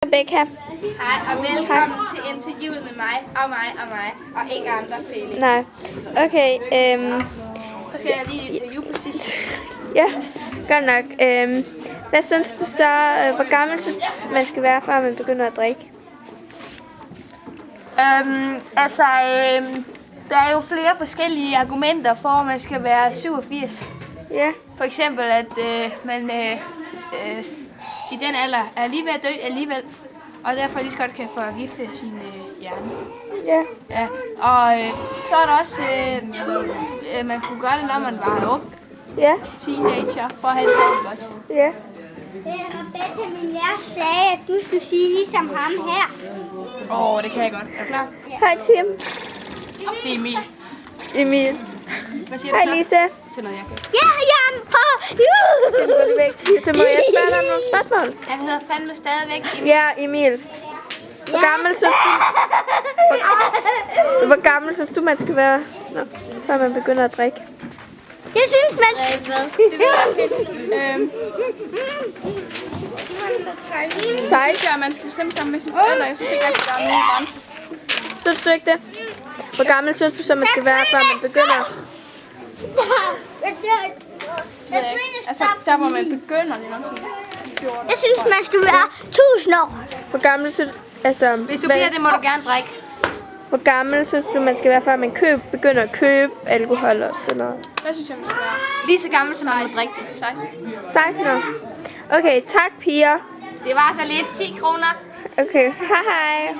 Rebecca. Hej og velkommen til interviewet med mig og ikke andre, Felix. Nej. Okay. Så skal jeg lige interview på sidst. Ja, godt nok. Hvad synes du så, hvor gammel synes du, man skal være, før man begynder at drikke? Der er jo flere forskellige argumenter for, at man skal være 87. Ja. For eksempel, at man i den alder er lige ved at dø alligevel, og derfor lige så godt kan forgifte sin hjerne. Ja. Ja. Og så er der også, man kunne gøre det, når man var ung. Ja. Teenager, for at have det så godt. Ja. Rebecca, min lærer sagde, at du skulle sige ligesom ham her. Det kan jeg godt. Er du klar? Hej Tim. Det er Emil. Emil. Hvad siger du Hej så? Lisa. Sådan noget, jeg kan. Ja, jeg er på. Så går det væk. Så må jeg spørge dig om nogle spørgsmål. Han hedder fandme stadigvæk Emil. Ja, Emil. Hvor gammel synes du? Hvor gammel synes du, man skal være, før man begynder at drikke? Jeg synes, man skal... Det vil jeg fedt. Så synes jeg, at man skal bestemme sammen med sine forældre. Jeg synes ikke, at der er nogen grænse. Synes du ikke det? Hvor gammel synes du så, man skal være, før man begynder? Altså, der hvor man begynder, det er nok sådan 14. Jeg synes, man skal være 1000 år. Hvor gammel synes altså, Hvis du bliver det, må du gerne drikke. Hvor gammel synes du, man skal være, før man begynder at købe alkohol og sådan noget? Hvad synes jeg, man skal være? Lige så gammel, som man må drikke det. 16. 16 år. Okay, tak piger. Det var så lidt 10 kroner. Okay, hej hej.